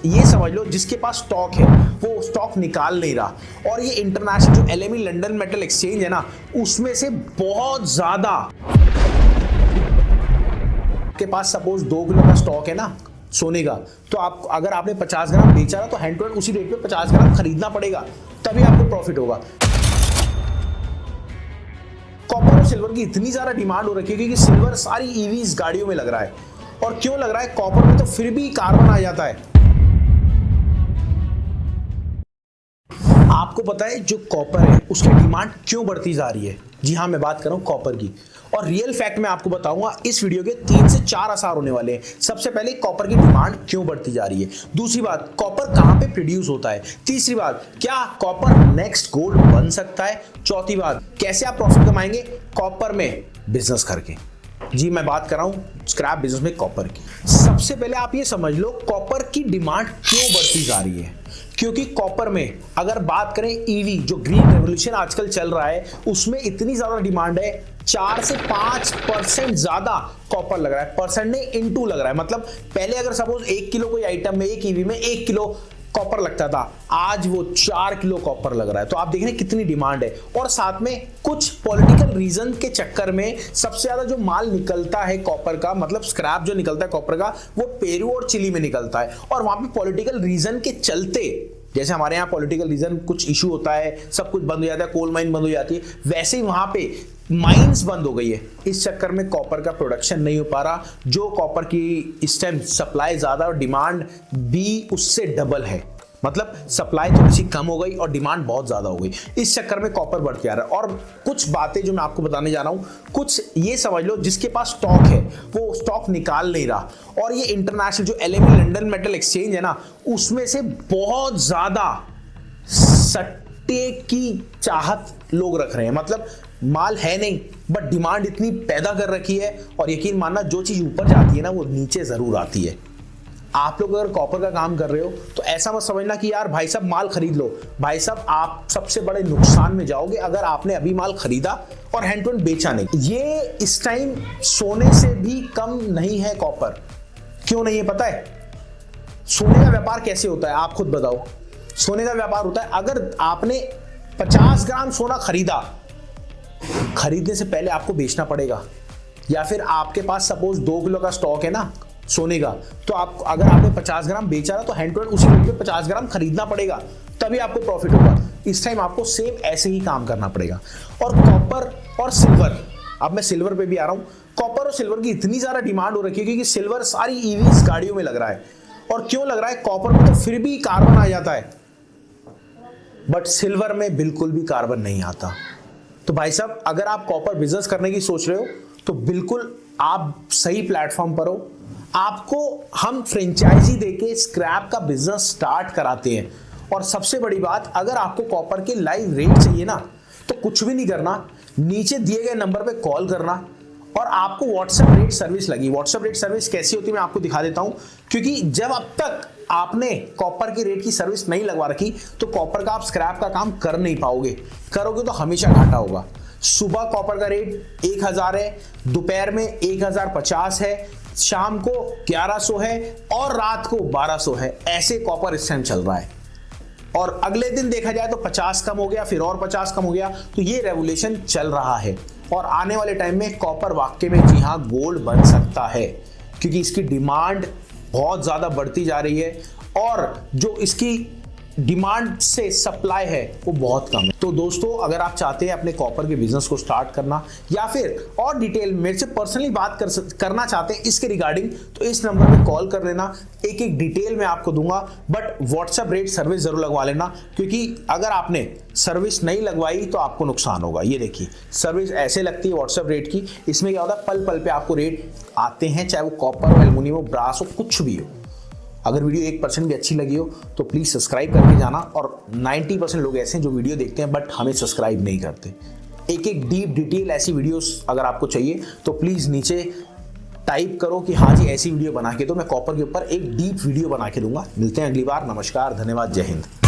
ये समझ लो जिसके पास स्टॉक है वो स्टॉक निकाल नहीं रहा, और ये इंटरनेशनल जो एलएमई लंदन मेटल एक्सचेंज है ना, उसमें से बहुत ज्यादा के पास सपोज 2 किलो का स्टॉक है ना सोने का, तो आप अगर आपने 50 ग्राम बेचा ना तो हैंड टू हैंड उसी रेट पे 50 ग्राम खरीदना पड़ेगा, तभी आपको प्रॉफिट होगा। कॉपर और सिल्वर की इतनी ज्यादा डिमांड हो रखी है क्योंकि सिल्वर सारी ईवीज गाड़ियों में लग रहा है, और क्यों लग रहा है, कॉपर में तो फिर भी कार्बन आ जाता है। आपको पता है जो कॉपर है उसकी डिमांड क्यों बढ़ती जा रही है? जी हाँ, मैं बात कर रहा हूं कॉपर की, और रियल फैक्ट मैं आपको बताऊंगा। इस वीडियो के 3 से 4 आसार होने वाले हैं। सबसे पहले कॉपर की डिमांड क्यों बढ़ती जा रही है, दूसरी बात कॉपर कहां पे प्रोड्यूस होता है, तीसरी बात क्या कॉपर नेक्स्ट गोल्ड बन सकता है, चौथी बात कैसे आप प्रॉफिट कमाएंगे कॉपर में बिजनेस करके। जी मैं बात कर रहा हूं स्क्रैप बिजनेस में कॉपर की। सबसे पहले आप ये समझ लो कॉपर की डिमांड क्यों बढ़ती जा रही है, क्योंकि कॉपर में अगर बात करें ईवी जो ग्रीन रेवोल्यूशन आजकल चल रहा है उसमें इतनी ज्यादा डिमांड है, 4 से 5% ज्यादा कॉपर लग रहा है, परसेंट नहीं इनटू लग रहा है। मतलब पहले अगर सपोज 1 किलो कोई आइटम में एक ईवी में 1 किलो कॉपर लगता था, आज वो 4 किलो कॉपर लग रहा है। तो आप देख रहे हैं कितनी डिमांड है, और साथ में कुछ पॉलिटिकल रीजन के चक्कर में सबसे ज्यादा जो माल निकलता है कॉपर का, मतलब स्क्रैप जो निकलता है कॉपर का, वो पेरू और चिली में निकलता है, और वहां पे पॉलिटिकल रीजन के चलते, जैसे हमारे यहाँ पॉलिटिकल रीजन कुछ इशू होता है, सब कुछ बंद हो जाता है, कोल माइन बंद हो जाती है, वैसे ही वहां पे माइंस बंद हो गई है। इस चक्कर में कॉपर का प्रोडक्शन नहीं हो पा रहा, जो कॉपर की इस टाइम सप्लाई ज्यादा और डिमांड भी उससे डबल है, मतलब सप्लाई थोड़ी सी कम हो गई और डिमांड बहुत ज्यादा हो गई। इस चक्कर में कॉपर बढ़ती आ रहा है। और कुछ बातें जो मैं आपको बताने जा रहा हूं, कुछ ये समझ लो जिसके पास स्टॉक है वो स्टॉक निकाल नहीं रहा, और ये इंटरनेशनल जो एलएमई लंदन मेटल एक्सचेंज है ना, उसमें से बहुत ज्यादा सट्टे की चाहत लोग रख रहे हैं। मतलब माल है नहीं बट डिमांड इतनी पैदा कर रखी है, और यकीन मानना जो चीज ऊपर जाती है ना वो नीचे जरूर आती है। आप लोग अगर कॉपर का काम कर रहे हो तो ऐसा मत समझना कि यार भाई साहब माल खरीद लो। भाई साहब आप सबसे बड़े नुकसान में जाओगे अगर आपने अभी माल खरीदा और हैंड टू हैंड बेचा नहीं। ये इस टाइम सोने से भी कम नहीं है कॉपर। क्यों नहीं है पता है? सोने का व्यापार कैसे होता है आप खुद बताओ। सोने का व्यापार होता है, अगर आपने 50 ग्राम सोना खरीदा, खरीदने से पहले आपको बेचना पड़ेगा, या फिर आपके पास सपोज 2 किलो का स्टॉक है ना सोने का, तो आप अगर आपने 50 ग्राम बेचा ना तो हैंड टू हैंड उसी रेट पे 50 ग्राम खरीदना पड़ेगा, तभी आपको प्रॉफिट होगा। इस टाइम आपको सेम ऐसे ही काम करना पड़ेगा। और कॉपर और सिल्वर, अब मैं सिल्वर पे भी आ रहा हूं। कॉपर और सिल्वर की इतनी ज्यादा डिमांड हो रखी है क्योंकि सिल्वर सारी ईवीज गाड़ियों में लग रहा है, और क्यों लग रहा है, कॉपर में तो फिर भी कार्बन आ जाता है बट सिल्वर में बिल्कुल भी कार्बन नहीं आता। तो भाई साहब अगर आप कॉपर बिजनेस करने की सोच रहे हो तो बिल्कुल आप सही प्लेटफॉर्म पर हो। आपको हम फ्रेंचाइजी देके स्क्रैप का बिजनेस स्टार्ट कराते हैं। और सबसे बड़ी बात, अगर आपको कॉपर के लाइव रेट चाहिए ना तो कुछ भी नहीं करना, नीचे दिए गए नंबर पे कॉल करना, और आपको व्हाट्सएप रेट सर्विस लगी। व्हाट्सएप रेट सर्विस कैसी होती है मैं आपको दिखा देता हूं, क्योंकि जब अब तक आपने कॉपर के रेट की सर्विस नहीं लगवा रखी तो कॉपर का आप स्क्रैप का काम कर नहीं पाओगे, करोगे तो हमेशा घाटा होगा। सुबह कॉपर का रेट 1000 है, दोपहर में 1050 है, शाम को 1100 है, और रात को 1200 है। ऐसे कॉपर इस टाइम चल रहा है, और अगले दिन देखा जाए तो 50 कम हो गया, फिर और 50 कम हो गया। तो ये रेवोल्यूशन चल रहा है, और आने वाले टाइम में कॉपर वाकई में जी हाँ गोल्ड बन सकता है, क्योंकि इसकी डिमांड बहुत ज्यादा बढ़ती जा रही है, और जो इसकी डिमांड से सप्लाई है वो बहुत कम है। तो दोस्तों अगर आप चाहते हैं अपने कॉपर के बिजनेस को स्टार्ट करना, या फिर और डिटेल मेरे से पर्सनली बात करना चाहते हैं इसके रिगार्डिंग, तो इस नंबर पे कॉल कर लेना, एक एक डिटेल मैं आपको दूंगा। बट व्हाट्सएप रेट सर्विस जरूर लगवा लेना, क्योंकि अगर आपने सर्विस नहीं लगवाई तो आपको नुकसान होगा। ये देखिए सर्विस ऐसे लगती है व्हाट्सएप रेट की, इसमें क्या होता है पल पल पे आपको रेट आते हैं, चाहे वो कॉपर हो, एल्युमिनियम हो, ब्रास हो, कुछ भी हो। अगर वीडियो 1% भी अच्छी लगी हो तो प्लीज़ सब्सक्राइब करके जाना। और 90% लोग ऐसे हैं जो वीडियो देखते हैं बट हमें सब्सक्राइब नहीं करते। एक एक डीप डिटेल ऐसी वीडियोस अगर आपको चाहिए तो प्लीज़ नीचे टाइप करो कि हाँ जी ऐसी वीडियो बना के दो, मैं कॉपर के ऊपर एक डीप वीडियो बना के दूंगा। मिलते हैं अगली बार। नमस्कार, धन्यवाद, जय हिंद।